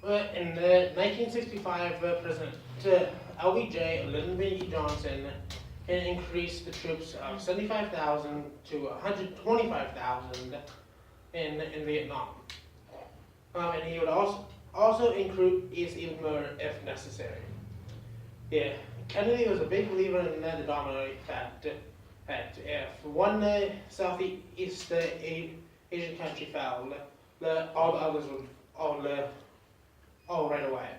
In 1965, President LBJ Lyndon B. Johnson increased the troops of 75,000 to 125,000 in Vietnam. And he would also increase even more if necessary. Yeah, Kennedy was a big believer in the domino effect. That if one Southeast Asian country fell, all the others would all right away.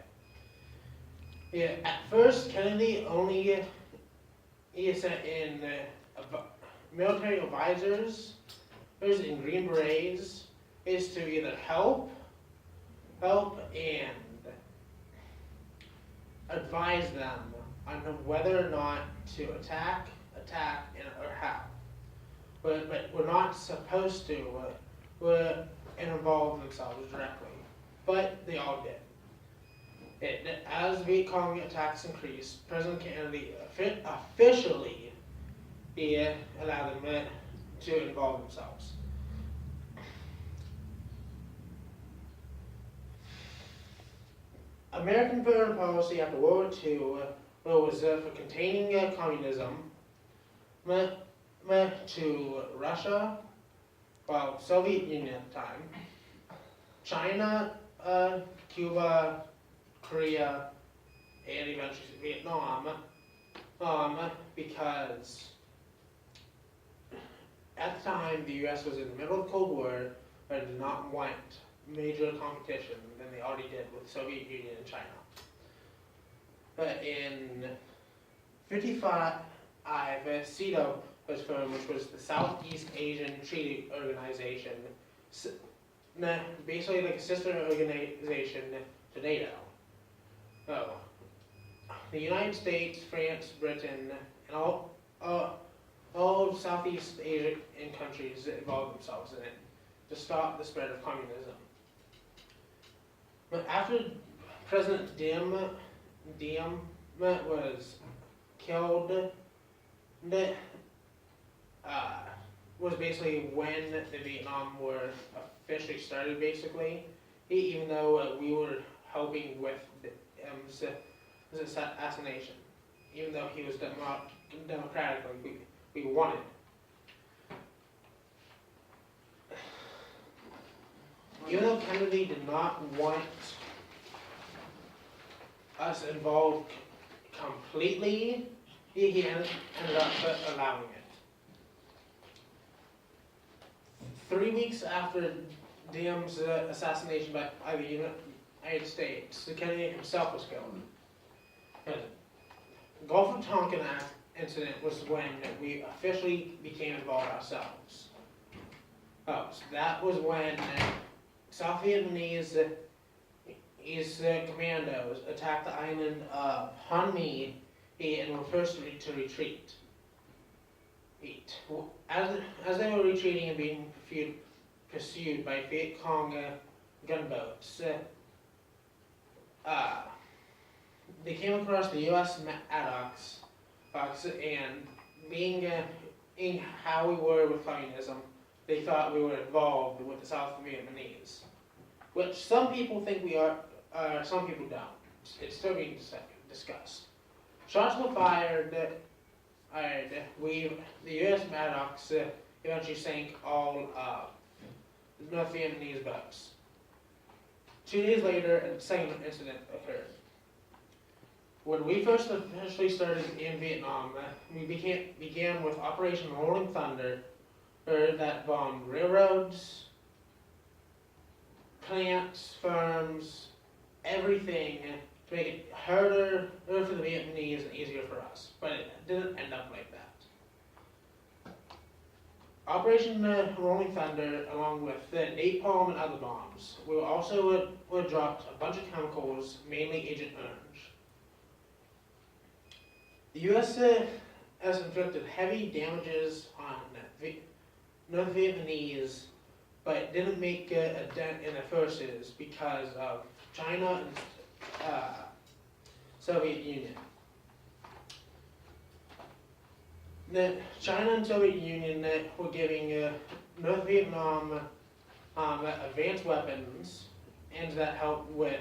Yeah, at first Kennedy only sent in military advisors in Green Berets is to either help and advise them on whether or not to attack, or how. But we're not supposed to involve themselves directly. But they all did. As Viet Cong attacks increased, President Kennedy officially allowed them to involve themselves. American foreign policy after World War II was for containing communism to Russia, Soviet Union at the time, China, Cuba, Korea, and eventually Vietnam, because at the time the U.S. was in the middle of the Cold War, but did not want major competition than they already did with the Soviet Union and China. But in 1955, SEATO was formed, which was the Southeast Asian Treaty Organization, basically like a sister organization to NATO. The United States, France, Britain, and all Southeast Asian countries involved themselves in it to stop the spread of communism. But after President Diem was killed, was basically when the Vietnam War officially started, basically, even though we were helping with his assassination. Even though he was democratically, we won it. Even though Kennedy did not want us involved completely, he ended up allowing it. 3 weeks after Diem's assassination by the United States, Kennedy himself was killed. The Gulf of Tonkin incident was when we officially became involved ourselves. So that was when South Vietnamese commandos attacked the island of Han Mi and were forced to retreat. As they were retreating and being pursued by Viet Cong gunboats, they came across the U.S. Maddox, and being how we were with communism, they thought we were involved with the South Vietnamese, which some people think we are, some people don't. It's still being discussed. Shots were fired. The U.S. Maddox eventually sank all of the North Vietnamese boats. 2 days later, a second incident occurred. When we first officially started in Vietnam, we began with Operation Rolling Thunder, that bombed railroads, plants, farms, everything to make it harder for the Vietnamese and easier for us. But it didn't end up like that. Operation Rolling Thunder, along with napalm and other bombs, we also dropped a bunch of chemicals, mainly Agent Orange. The U.S. has inflicted heavy damages on North Vietnamese, but didn't make a dent in the forces because of China and Soviet Union. China and Soviet Union were giving North Vietnam advanced weapons, and that helped with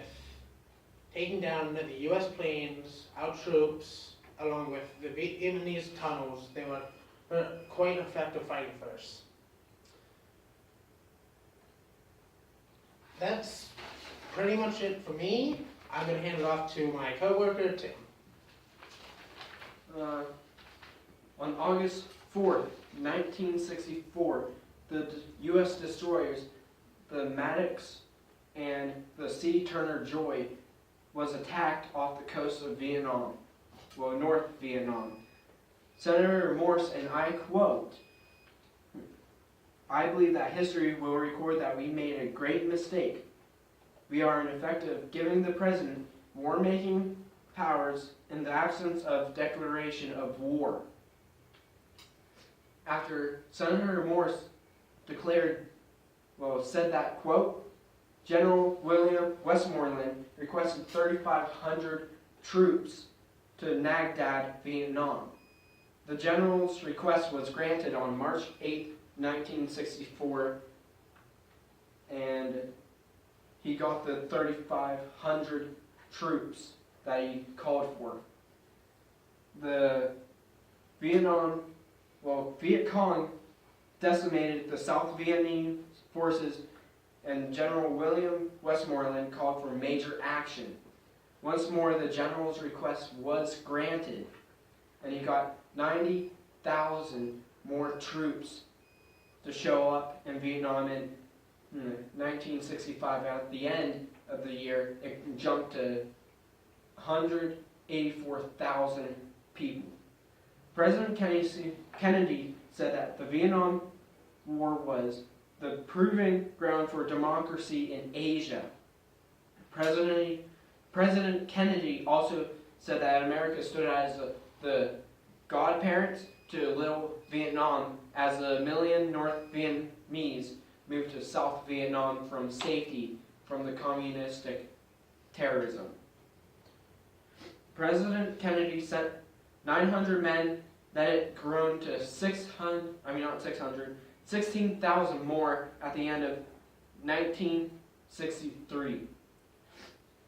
taking down the U.S. planes, our troops, along with the Vietnamese tunnels. They were quite effective fighting first. That's pretty much it for me. I'm going to hand it off to my coworker, Tim. On August 4th, 1964, the U.S. destroyers, the Maddox and the Sea Turner Joy, was attacked off the coast of Vietnam, well, North Vietnam. Senator Morse and I quote, "I believe that history will record that we made a great mistake. We are ineffective giving the president war-making powers in the absence of declaration of war." After Senator Morse said that, quote, General William Westmoreland requested 3,500 troops to Nha Dad, Vietnam. The general's request was granted on March 8, 1964, and he got the 3,500 troops that he called for. The Viet Cong decimated the South Vietnamese forces, and General William Westmoreland called for major action. Once more, the general's request was granted, and he got 90,000 more troops to show up in Vietnam in 1965. At the end of the year, it jumped to 184,000 people. President Kennedy said that the Vietnam War was the proving ground for democracy in Asia. President Kennedy also said that America stood as the godparents to Little Vietnam as a million North Vietnamese moved to South Vietnam from safety from the communistic terrorism. President Kennedy sent 900 men, that had grown to 16,000 more at the end of 1963.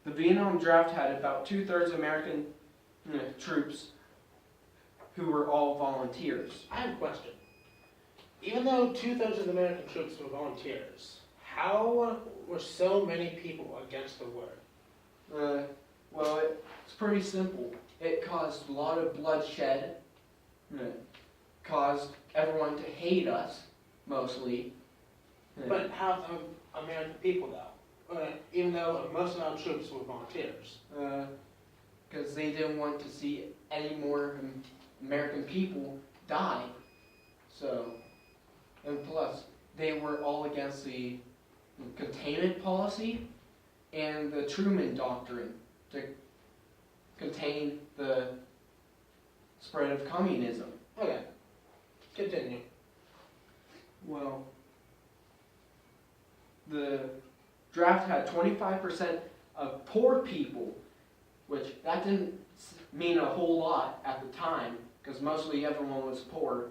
The Vietnam draft had about 2/3 American troops who were all volunteers. I have a question. Even though 2/3 of the American troops were volunteers, how were so many people against the war? Well, it's pretty simple. It caused a lot of bloodshed. It caused everyone to hate us, mostly. But how American people, though? Even though most of our troops were volunteers. Because they didn't want to see any more American people die. So, and plus, they were all against the containment policy and the Truman Doctrine to contain the spread of communism. Okay, continue. Well, the draft had 25% of poor people, which that didn't mean a whole lot at the time, because mostly everyone was poor.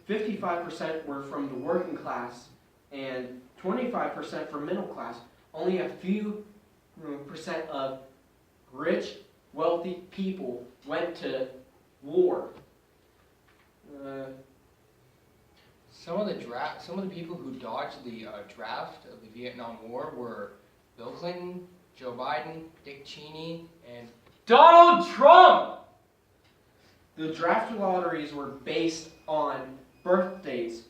55% were from the working class, and 25% from middle class. Only a few percent of rich, wealthy people went to war. Some of the people who dodged the draft of the Vietnam War were Bill Clinton, Joe Biden, Dick Cheney, and Donald Trump! The draft lotteries were based on birthdays,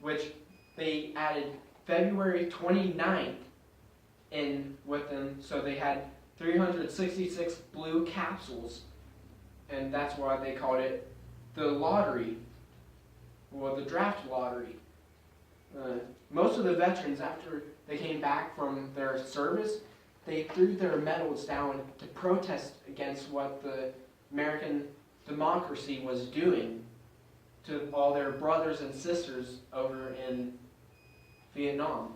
which they added February 29th in with them, so they had 366 blue capsules, and that's why they called it the lottery, or the draft lottery. Most of the veterans, after they came back from their service, they threw their medals down to protest against what the American democracy was doing to all their brothers and sisters over in Vietnam.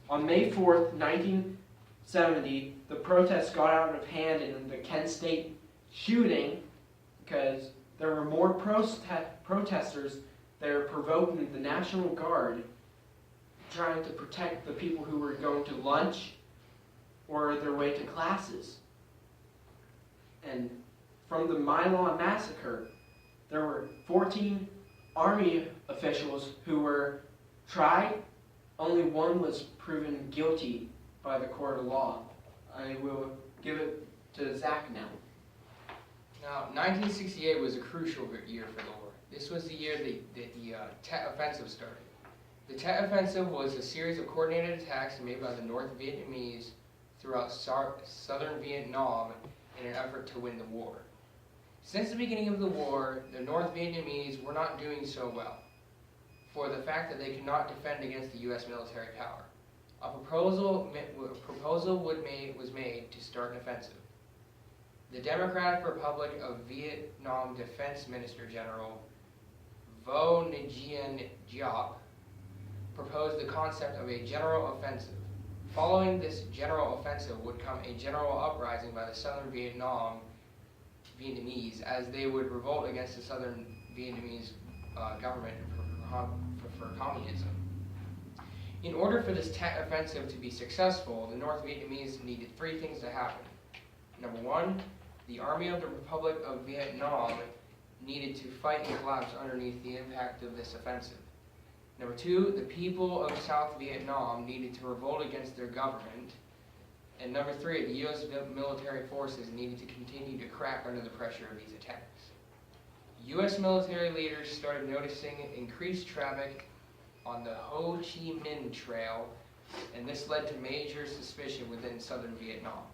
On May 4th, 1970, the protests got out of hand in the Kent State shooting because there were more protesters there provoking the National Guard. trying to protect the people who were going to lunch or their way to classes. And from the Milon massacre, there were 14 army officials who were tried. Only one was proven guilty by the court of law. I will give it to Zach now. Now, 1968 was a crucial year for the war. This was the year that the Tet Offensive started. The Tet Offensive was a series of coordinated attacks made by the North Vietnamese throughout southern Vietnam in an effort to win the war. Since the beginning of the war, the North Vietnamese were not doing so well for the fact that they could not defend against the U.S. military power. A proposal was made to start an offensive. The Democratic Republic of Vietnam Defense Minister General Vo Nguyen Giap proposed the concept of a general offensive. Following this general offensive would come a general uprising by the southern Vietnamese as they would revolt against the southern Vietnamese government for communism. In order for this Tet Offensive to be successful, the North Vietnamese needed three things to happen. Number one, the Army of the Republic of Vietnam needed to fight and collapse underneath the impact of this offensive. Number two, the people of South Vietnam needed to revolt against their government. And number three, the U.S. military forces needed to continue to crack under the pressure of these attacks. U.S. military leaders started noticing increased traffic on the Ho Chi Minh Trail, and this led to major suspicion within southern Vietnam.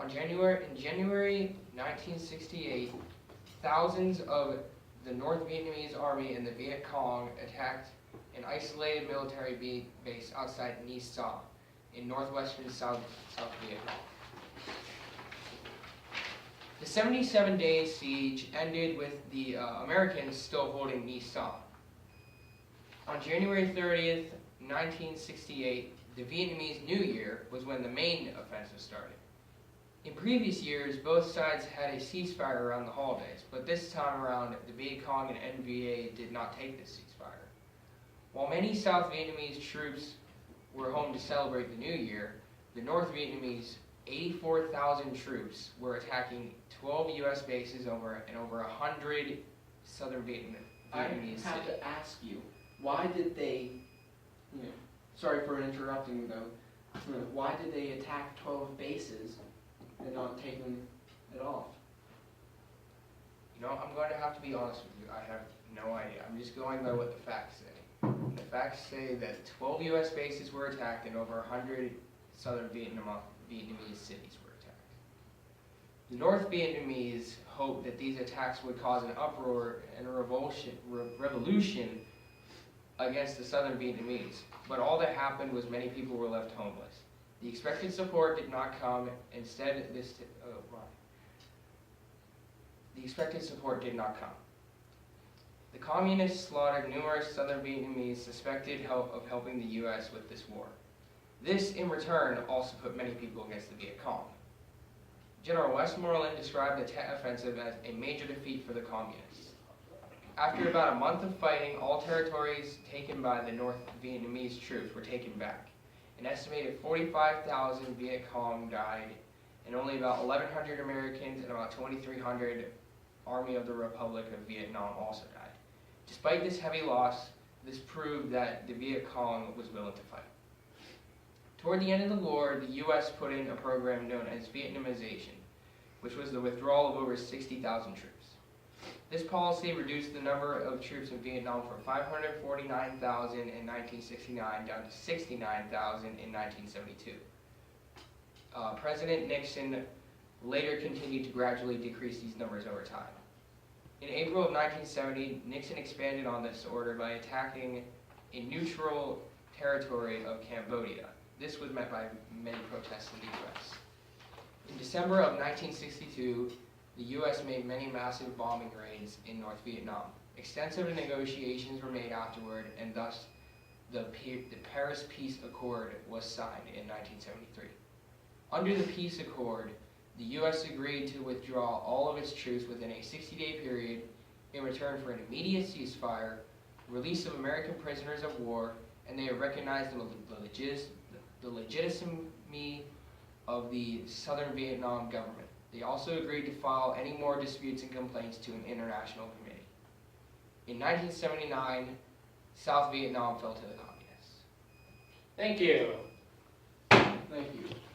In January 1968, thousands of the North Vietnamese Army and the Viet Cong attacked an isolated military base outside Nha Trang in northwestern South Vietnam. The 77-day siege ended with the Americans still holding Nha Trang. On January 30th, 1968, the Vietnamese New Year was when the main offensive started. In previous years, both sides had a ceasefire around the holidays, but this time around, the Viet Cong and NVA did not take this ceasefire. While many South Vietnamese troops were home to celebrate the New Year, the North Vietnamese 84,000 troops were attacking 12 U.S. bases and over 100 southern Vietnamese cities. I have to ask you, why did they, sorry for interrupting though, why did they attack 12 bases and not take them at all? You know, I'm going to have to be honest with you. I have no idea. I'm just going by what the facts say. The facts say that 12 U.S. bases were attacked and over 100 southern Vietnamese cities were attacked. The North Vietnamese hoped that these attacks would cause an uproar and a revolution against the southern Vietnamese, but all that happened was many people were left homeless. The expected support did not come. Instead, the expected support did not come. The communists slaughtered numerous southern Vietnamese suspected of helping the U.S. with this war. This, in return, also put many people against the Viet Cong. General Westmoreland described the Tet Offensive as a major defeat for the communists. After about a month of fighting, all territories taken by the North Vietnamese troops were taken back. An estimated 45,000 Viet Cong died, and only about 1,100 Americans and about 2,300 Army of the Republic of Vietnam also died. Despite this heavy loss, this proved that the Viet Cong was willing to fight. Toward the end of the war, the U.S. put in a program known as Vietnamization, which was the withdrawal of over 60,000 troops. This policy reduced the number of troops in Vietnam from 549,000 in 1969 down to 69,000 in 1972. President Nixon later continued to gradually decrease these numbers over time. In April of 1970, Nixon expanded on this order by attacking a neutral territory of Cambodia. This was met by many protests in the U.S. In December of 1962, the U.S. made many massive bombing raids in North Vietnam. Extensive negotiations were made afterward, and thus the Paris Peace Accord was signed in 1973. Under the Peace Accord, the U.S. agreed to withdraw all of its troops within a 60-day period in return for an immediate ceasefire, release of American prisoners of war, and they recognized the legitimacy of the Southern Vietnam government. They also agreed to file any more disputes and complaints to an international committee. In 1979, South Vietnam fell to the communists. Thank you. Thank you.